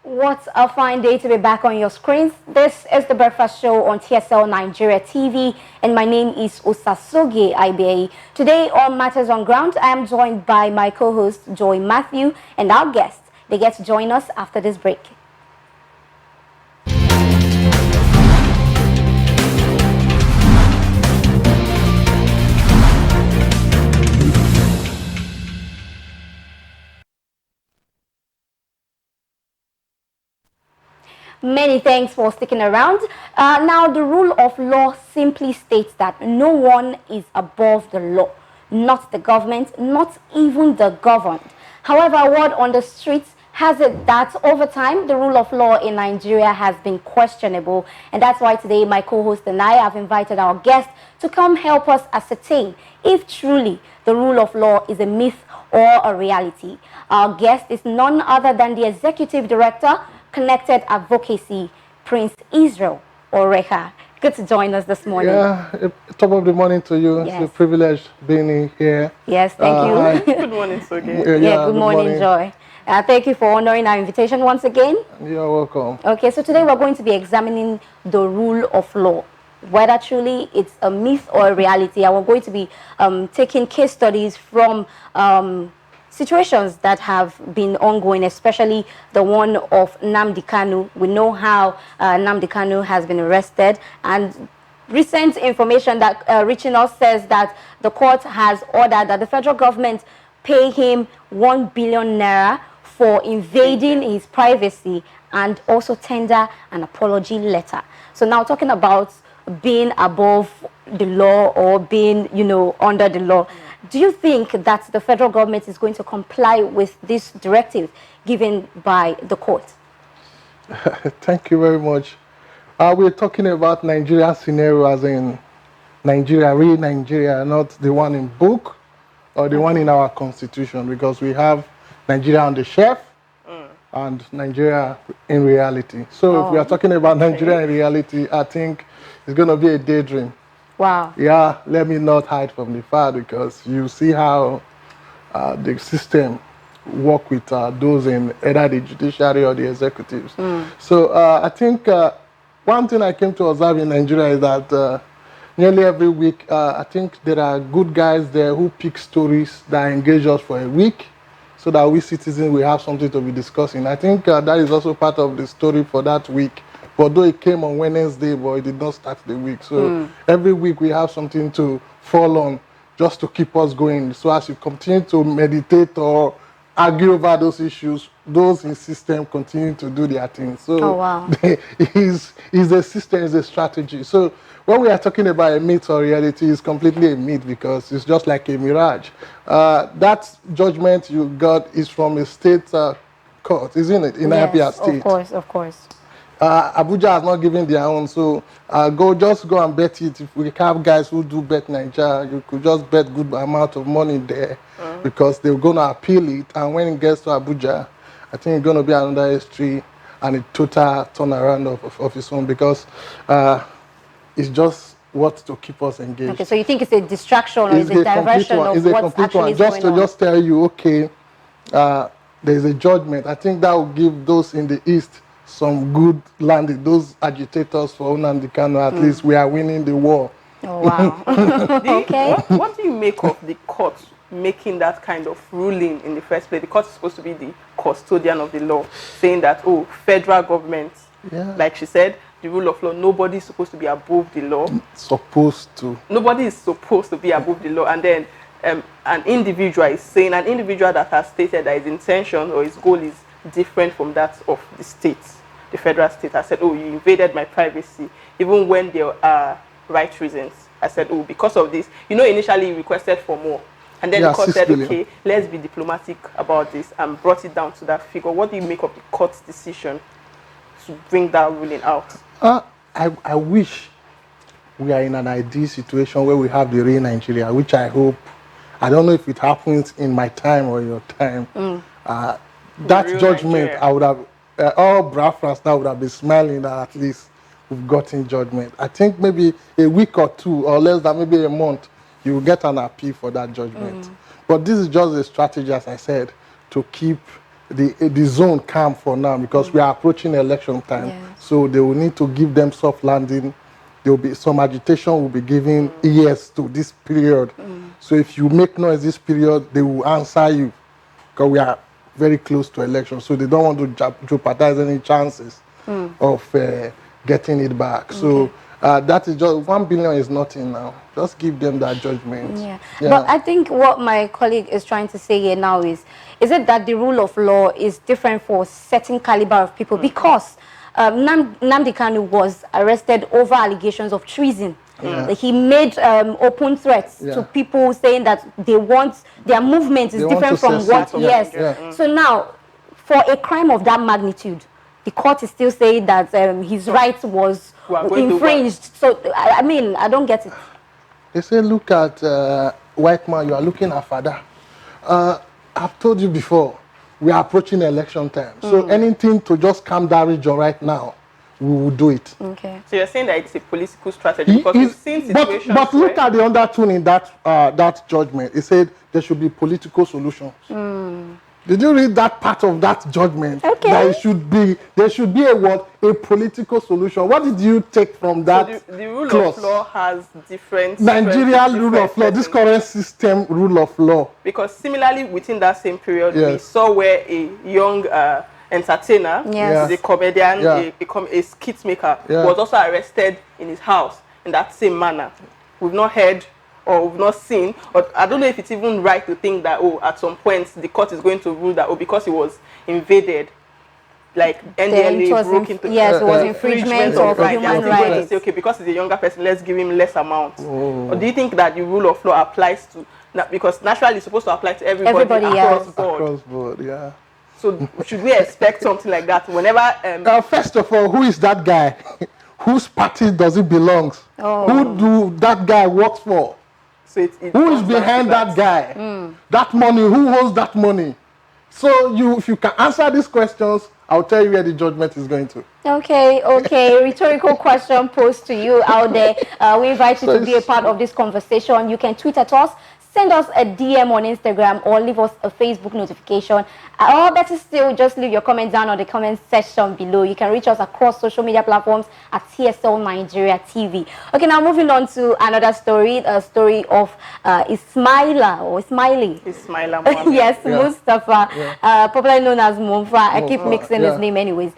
What a fine day to be back on your screens. This is the Breakfast Show on TSL Nigeria TV, and my name is Osasoge Ibe. Today on Matters on Ground, I am joined by my co-host Joy Matthew and our guests. They get to join us after this break. Many thanks for sticking around. Now, the rule of law simply states that no one is above the law, not the government, not even the governed. However, word on the streets has it that over time, the rule of law in Nigeria has been questionable. And that's why today my co-host and I have invited our guest to come help us ascertain if truly the rule of law is a myth or a reality. Our guest is none other than the Executive Director, Connected Advocacy, Prince Israel Orekha. Good to join us this morning. Yeah, top of the morning to you. Yes. It's a privilege being here. Yes, thank you. Good morning, Soge. Good morning, Joy. Thank you for honoring our invitation once again. You're welcome. Okay, so today we're going to be examining the rule of law, whether truly it's a myth or a reality. And we're going to be taking case studies from situations that have been ongoing, especially the one of Nnamdi Kanu. We know how Nnamdi Kanu has been arrested, and recent information that reaching us says that the court has ordered that the federal government pay him 1 billion naira for invading his privacy and also tender an apology letter. So now talking about being above the law or being, under the law. Do you think that the federal government is going to comply with this directive given by the court? Thank you very much. We're talking about Nigeria scenario as in Nigeria, real Nigeria, not the one in book or the one in our constitution, because we have Nigeria on the shelf and Nigeria in reality. So if we are talking about Nigeria in reality, I think it's going to be a daydream. Wow. Yeah, let me not hide from the fact, because you see how the system work with those in either the judiciary or the executives. So I think one thing I came to observe in Nigeria is that nearly every week, I think there are good guys there who pick stories that engage us for a week so that we citizens will have something to be discussing. I think that is also part of the story for that week. Although it came on Wednesday, but it did not start the week. So every week we have something to fall on just to keep us going. So as you continue to meditate or argue over those issues, those in system continue to do their thing. So it's a system, it's a strategy. So when we are talking about a myth or reality, it's completely a myth because it's just like a mirage. That judgment you got is from a state court, isn't it? In Abia State. Of course. Abuja has not given their own, so just go and bet it. If we have guys who do bet Nigeria, you could just bet good amount of money there because they're going to appeal it. And when it gets to Abuja, I think it's going to be another history and a total turnaround of its own, because it's just what to keep us engaged. Okay, so you think it's a distraction or it's a diversion of what's actually going on? Just tell you, okay, there's a judgment. I think that will give those in the East some good landing. Those agitators for Nnamdi Kanu, at least we are winning the war. Oh, wow. Okay. What do you make of the court making that kind of ruling in the first place? The court is supposed to be the custodian of the law, saying that, federal government, like she said, the rule of law, nobody is supposed to be above the law. Supposed to. Nobody is supposed to be above the law. And then an individual is saying, an individual that has stated that his intention or his goal is different from that of the state. The federal state has said, you invaded my privacy, even when there are right reasons. I said, because of this. Initially you requested for more. And then the court said, okay, let's be diplomatic about this, and brought it down to that figure. What do you make of the court's decision to bring that ruling out? I wish we are in an ideal situation where we have the real Nigeria, which I hope, I don't know if it happens in my time or your time. That judgment, Nigeria. I would have, all Biafrans now would have been smiling that at least we've gotten judgment. I think maybe a week or two, or less than maybe a month, you will get an appeal for that judgment. But this is just a strategy, as I said, to keep the zone calm for now because we are approaching election time. Yes. So they will need to give them soft landing. There will be some agitation will be given ears to this period. So if you make noise this period, they will answer you because we are very close to election. So they don't want to jeopardize any chances of getting it back. So that is just 1 billion is nothing now. Just give them that judgment. Yeah. But I think what my colleague is trying to say here now is it that the rule of law is different for certain caliber of people? Because Nnamdi Kanu was arrested over allegations of treason. He made open threats to people saying that they want their movement is different from what. So now, for a crime of that magnitude, the court is still saying that his rights was infringed. So I mean, I don't get it. They say, look at white man, you are looking at father. I've told you before, we are approaching election time. So anything to just calm that region right now, we will do it. Okay. So you're saying that it's a political strategy because we've seen situations. But look at the undertone in that judgment. It said there should be political solutions. Did you read that part of that judgment? Okay. That there should be a political solution. What did you take from that? So the rule clause? of law has different. Nigeria rule of law, this current system rule of law. Because similarly, within that same period, we saw where a young entertainer, a comedian, a skit maker, was also arrested in his house in that same manner. We've not heard or we've not seen, or I don't know if it's even right to think that, oh, at some point the court is going to rule that, oh, because he was invaded, like NDLA broke into... Yes, it was infringement of human rights. Say, okay, because he's a younger person, let's give him less amount. Or do you think that the rule of law applies to... Because naturally it's supposed to apply to everybody across board. Across board, yeah. So should we expect something like that whenever... first of all, who is that guy? Whose party does it belong? Who do that guy work for? So who is behind that guy? That money, who owns that money? So if you can answer these questions, I'll tell you where the judgment is going to. Okay. Rhetorical question posed to you out there. We invite you to be a part of this conversation. You can tweet at us, send us a DM on Instagram, or leave us a Facebook notification. Or better still, just leave your comment down on the comment section below. You can reach us across social media platforms at TSLNIGERIA TV. Okay, now moving on to another story, a story of Ismaila. Yes, Mustafa, popularly known as Mumfa. I keep mixing his name anyways.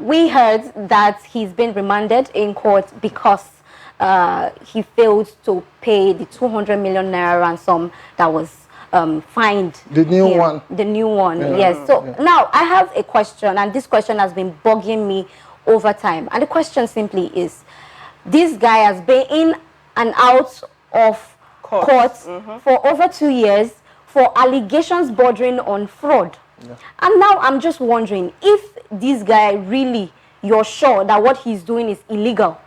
We heard that he's been remanded in court because he failed to pay the 200 million naira ransom that was fined. The new one. The new one, yes. So now I have a question, and this question has been bugging me over time. And the question simply is, this guy has been in and out of court for over 2 years for allegations bordering on fraud. And now I'm just wondering, if this guy really, you're sure that what he's doing is illegal,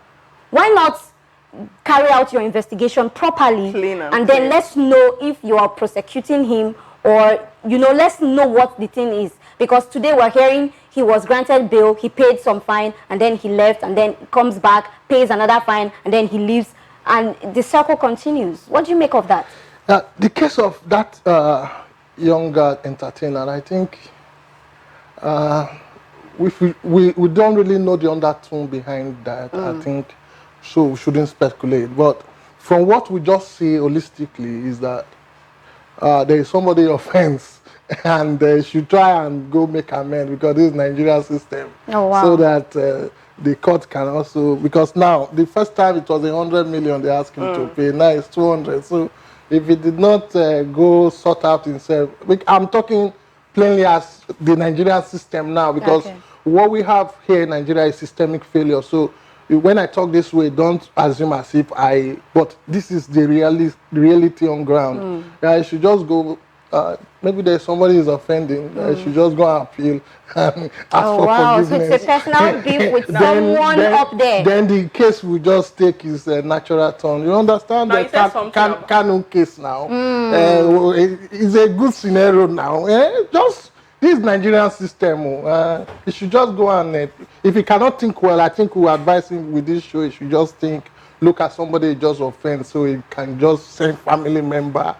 why not carry out your investigation properly and then let's know if you are prosecuting him, or let's know what the thing is. Because today we're hearing he was granted bail, he paid some fine, and then he left, and then comes back, pays another fine, and then he leaves, and the circle continues. What do you make of that? The case of that younger entertainer, I think we don't really know the undertone behind that. I think so we shouldn't speculate. But from what we just see holistically is that there is somebody offense and they should try and go make amends, because this is Nigerian system. So that the court can also, because now the first time it was 100 million they asked him to pay, now it's 200. So if it did not go sort out himself, I'm talking plainly as the Nigerian system now, because what we have here in Nigeria is systemic failure. So when I talk this way, don't assume as if but this is the reality on ground. I should just go, maybe there's somebody who's offending, I should just go and appeal and ask for forgiveness. So it's a personal beef with someone up there. Then the case will just take its natural turn. You understand the Kanu case now? It's a good scenario now. Just this Nigerian system, he should just go and, if he cannot think well, I think we advise him with this show, he should just look at somebody just offend, so he can just send family member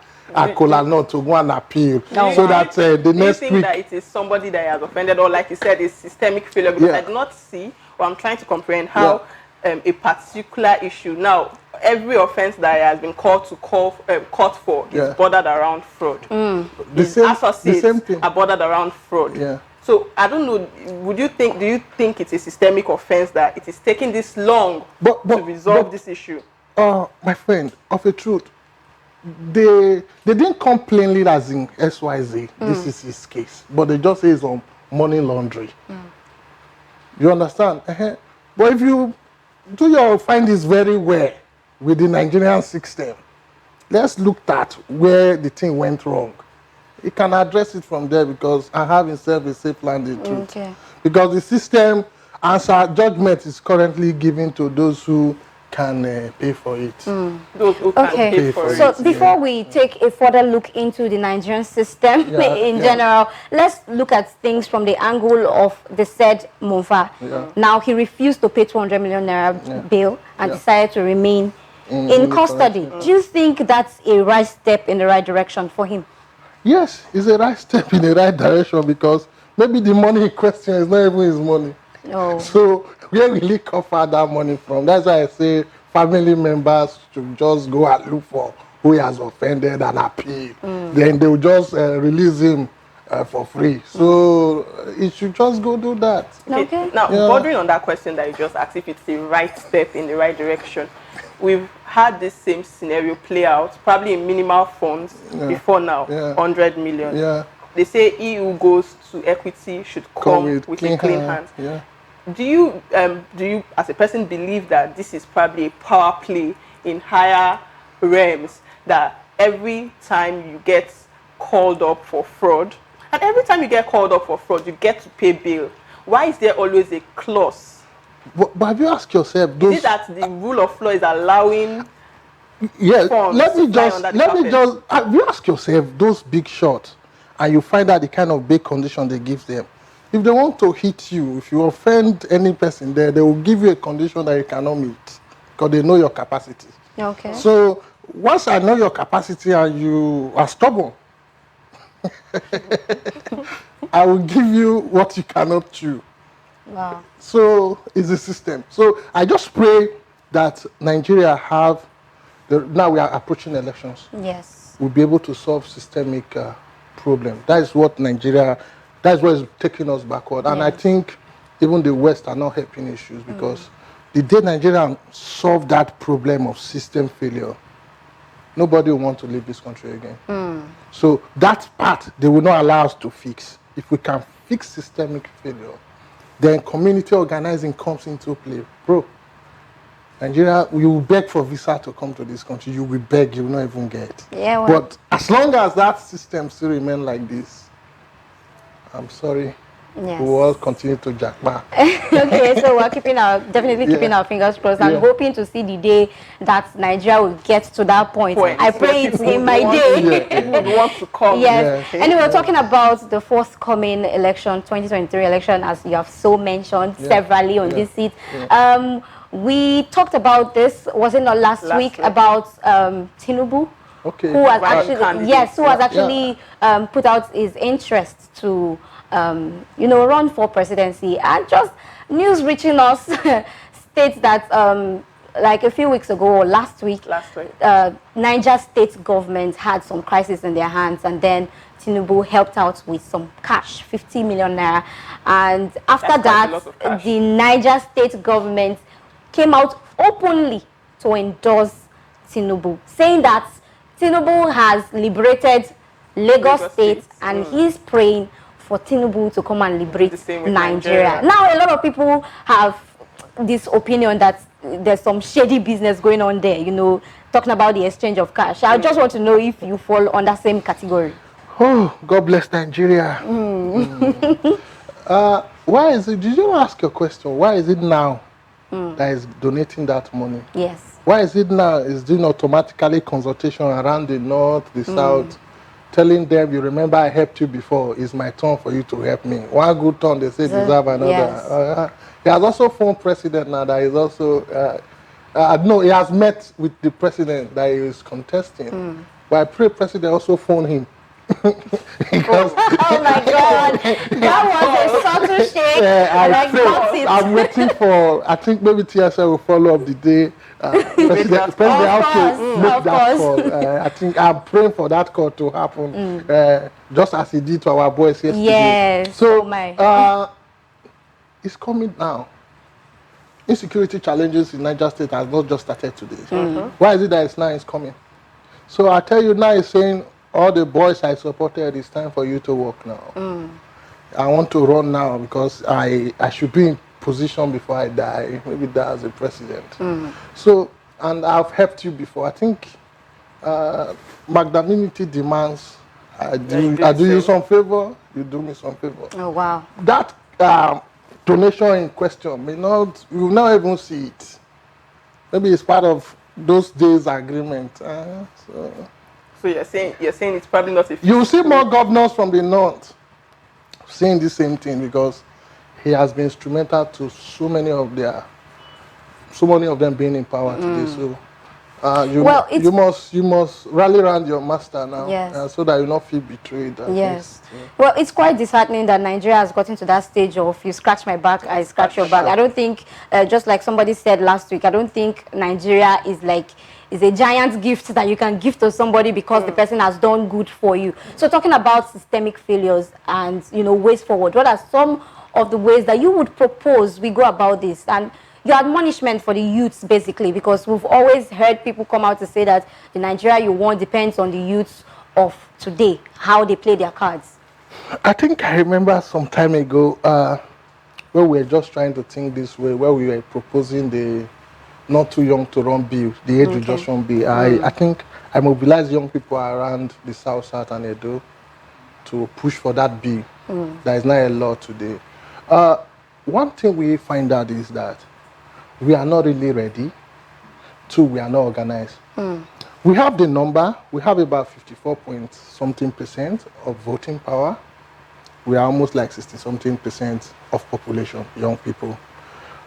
Kola Nut to go and appeal. No. So that the do you next think week... that it is somebody that has offended, or like you said, is systemic failure? Because I do not see, or I'm trying to comprehend how a particular issue, now, every offense that has been called to court for is bordered around fraud. His associates are bordered around fraud. So I don't know, do you think it's a systemic offense that it is taking this long to resolve this issue? My friend, of a truth, they didn't come plainly as in XYZ, this is his case, but they just say it's on money laundering. You understand? But if you do your findings very well with the Nigerian system, let's look at where the thing went wrong. He can address it from there, because I have himself a safe landing truth. Because the system answer judgment is currently given to those who can pay for it. Those who can pay for it. So before we take a further look into the Nigerian system in general, let's look at things from the angle of the said Mofa. Now, he refused to pay 200 million naira bail and decided to remain in custody. Do you think that's a right step in the right direction for him? Yes, it's a right step in the right direction, because maybe the money in question is not even his money. So where will he cover that money from? That's why I say family members should just go and look for who he has offended and appeal. Then they will just release him for free. So he should just go do that. Now, bordering on that question that you just asked, if it's the right step in the right direction, we've had this same scenario play out, probably in minimal funds before now, 100 million. They say he who goes to equity should come with a clean hand. Do you, as a person, believe that this is probably a power play in higher realms, that every time you get called up for fraud, and every time you get called up for fraud, you get to pay bail? Why is there always a clause? But have you asked yourself, is it that the rule of law is allowing let me just have you asked yourself, those big shots, and you find out the kind of big condition they give them. If they want to hit you, if you offend any person there, they will give you a condition that you cannot meet, because they know your capacity. So once I know your capacity and you are stubborn, I will give you what you cannot chew. So it's a system. So I just pray that Nigeria have, now we are approaching elections. We'll be able to solve systemic problem. That is what Nigeria, that's what is taking us backward. And I think even the West are not helping issues, because the day Nigeria solve that problem of system failure, nobody will want to leave this country again. So that part, they will not allow us to fix. If we can fix systemic failure, then community organizing comes into play. Bro, Nigeria, you will beg for visa to come to this country. You will beg, you will not even get. But as long as that system still remains like this, I'm sorry, we will all continue to jack back. So we're definitely keeping our fingers crossed and hoping to see the day that Nigeria will get to that point. I pray it's in my day. People want to come. Anyway, we're talking about the forthcoming election, 2023 election, as you have so mentioned severally on this seat. We talked about this, was it not last week, about Tinubu, who has actually put out his interest to run for presidency, and just news reaching us states that like a few weeks ago or last week, Niger state government had some crisis in their hands, and then Tinubu helped out with some cash, 50 million naira, and after that the Niger state government came out openly to endorse Tinubu, saying that Tinubu has liberated Lagos State and he's praying for Tinubu to come and liberate Nigeria. Now, a lot of people have this opinion that there's some shady business going on there, talking about the exchange of cash. I just want to know if you fall on that same category. Oh, God bless Nigeria. Why is it, did you ask your question, why is it now that is donating that money? Why is it now? Is doing automatically consultation around the north, the south, telling them, you remember I helped you before, it's my turn for you to help me. One good turn, they say deserve another. He has also formed president now that is also, no, he has met with the president that he is contesting. But I pray President also phone him. Because Oh my God, that was a subtle shake, and I got it. I'm waiting for, I think maybe TSL will follow up the day President has to make that call. I think I'm praying for that call to happen, just as he did to our boys yesterday. Yes. So, oh my. It's coming now. Insecurity challenges in Niger State has not just started today. Why is it that it's coming? So I tell you now, it's saying, all the boys I supported, it's time for you to work now. I want to run now because I should be in position before I die, maybe die as a president. So, and I've helped you before. I think magnanimity demands I do you some favor, you do me some favor. Oh wow. That donation in question you will not even see it. Maybe it's part of those days agreement. So you're saying it's probably not a. You see more governors from the north saying the same thing because he has been instrumental to so many of them being in power today. So you must rally around your master now, so that you not feel betrayed. Yes. Well, it's quite disheartening that Nigeria has gotten to that stage of you scratch my back, I scratch your back. I don't think, just like somebody said last week, I don't think Nigeria is a giant gift that you can give to somebody because the person has done good for you. So talking about systemic failures and ways forward, what are some of the ways that you would propose we go about this? And your admonishment for the youths, basically, because we've always heard people come out to say that the Nigeria you want depends on the youths of today, how they play their cards. I think I remember some time ago where we were just trying to think this way, where we were proposing the not too young to run bill, the age reduction bill. I think I mobilized young people around the South and Edo to push for that bill. There is not a law today. One thing we find out is that we are not really ready. Two, we are not organized. We have the number. We have about 54-point-something% of voting power. We are almost like 60-something% of population, young people.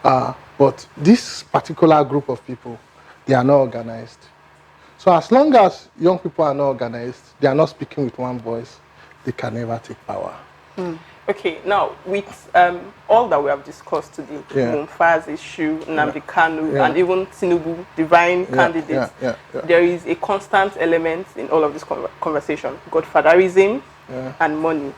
But this particular group of people, they are not organized. So as long as young people are not organized, they are not speaking with one voice, they can never take power. Okay, now with all that we have discussed today, Mumfaz issue, Nnamdi Kanu, and even Tinubu, divine candidates, there is a constant element in all of this conversation: godfatherism and money.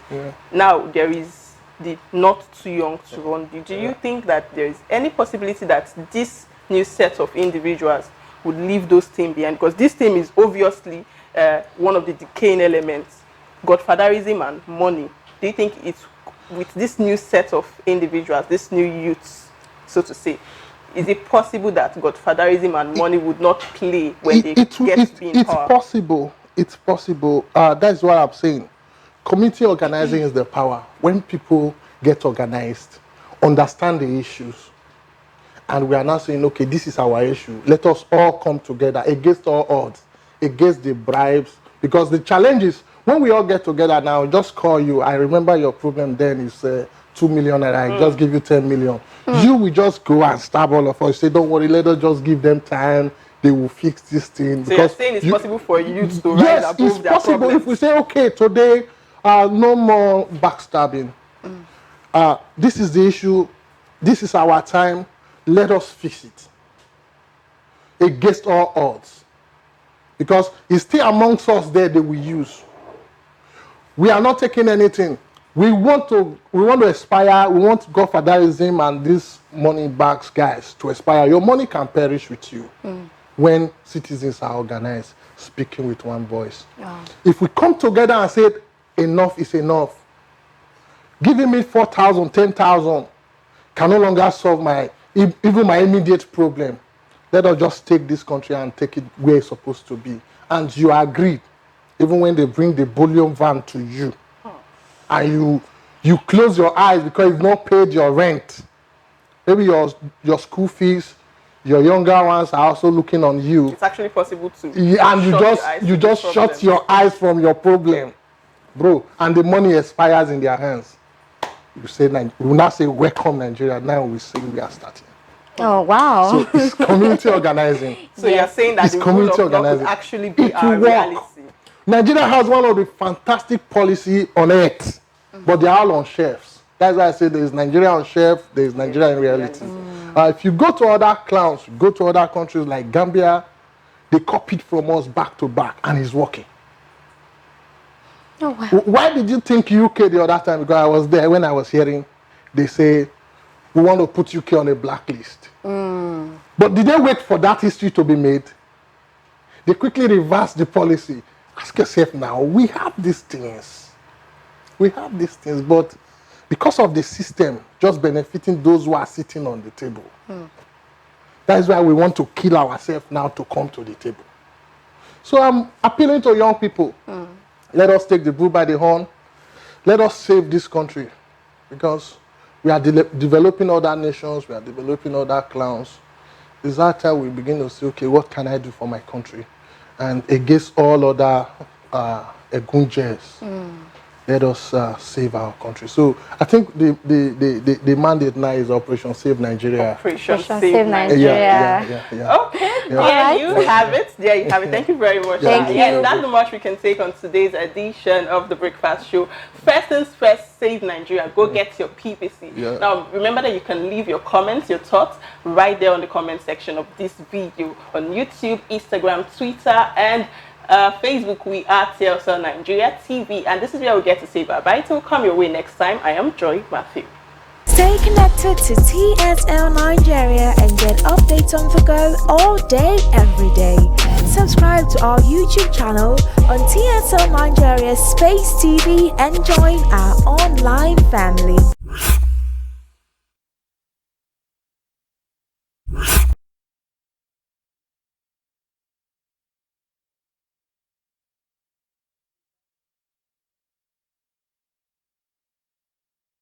Now there is the not too young to run. Do you think that there is any possibility that this new set of individuals would leave those teams behind? Because this team is obviously one of the decaying elements: godfatherism and money. Do you think it's with this new set of individuals, this new youths, so to say, is it possible that godfatherism and money would not play when they get to be in power? It's possible. That's what I'm saying. Community organizing is the power. When people get organized, understand the issues, and we are now saying, okay, this is our issue. Let us all come together against all odds, against the bribes, because the challenge is, when we all get together now, just call you. I remember your problem then is 2 million and I just give you 10 million. You will just go and stab all of us. Say, don't worry, let us just give them time. They will fix this thing. So you're saying it's possible for youth to rise above their problems? Yes, it's possible if we say, okay, today, no more backstabbing. This is the issue. This is our time. Let us fix it. Against all odds. Because it's still amongst us there they will use. We are not taking anything. We want to expire. We want godfatherism and these money bags guys to expire. Your money can perish with you when citizens are organized, speaking with one voice. If we come together and say enough is enough, giving me 4,000, 10,000 can no longer solve even my immediate problem. Let us just take this country and take it where it's supposed to be. And you agree. Even when they bring the bullion van to you, and you close your eyes because you've not paid your rent. Maybe your school fees, your younger ones are also looking on you. It's actually possible to. And you just shut your eyes from your problem, bro. And the money expires in their hands. We will not say welcome Nigeria. Now we say we are starting. Oh wow! So it's community organizing. So you're saying that the rule of law could actually be our reality. Nigeria has one of the fantastic policy on earth, but they are all on shelves. That's why I say there is Nigeria on shelf, there is Nigeria in reality. If you go to other clowns, go to other countries like Gambia, they copied from us back to back, and it's working. Oh, wow. Why did you think UK the other time? Because I was there when I was hearing, they say, we want to put UK on a blacklist. But did they wait for that history to be made? They quickly reversed the policy. Ask yourself now, we have these things. We have these things, but because of the system just benefiting those who are sitting on the table, that is why we want to kill ourselves now to come to the table. So I'm appealing to young people. Let us take the bull by the horn. Let us save this country, because we are developing other nations, we are developing other clowns. It's that time we begin to say, okay, what can I do for my country? And against all other egunjes, let us save our country. So I think the mandate now is Operation Save Nigeria. Operation Save Nigeria. Okay, there you have it. There you have it. Thank you very much. Thank you. Yes, that's the much we can take on today's edition of the Breakfast Show. First things first, save Nigeria. Go get your PPC. Now, remember that you can leave your comments, your thoughts, right there on the comment section of this video on YouTube, Instagram, Twitter, and Facebook. We are TSLNIGERIA TV, and this is where we get to say bye-bye. It will come your way next time. I am Joy Matthew. Stay connected to TSL Nigeria and get updates on the go all day, every day. Subscribe to our YouTube channel on TSL Nigeria Space TV and join our online family.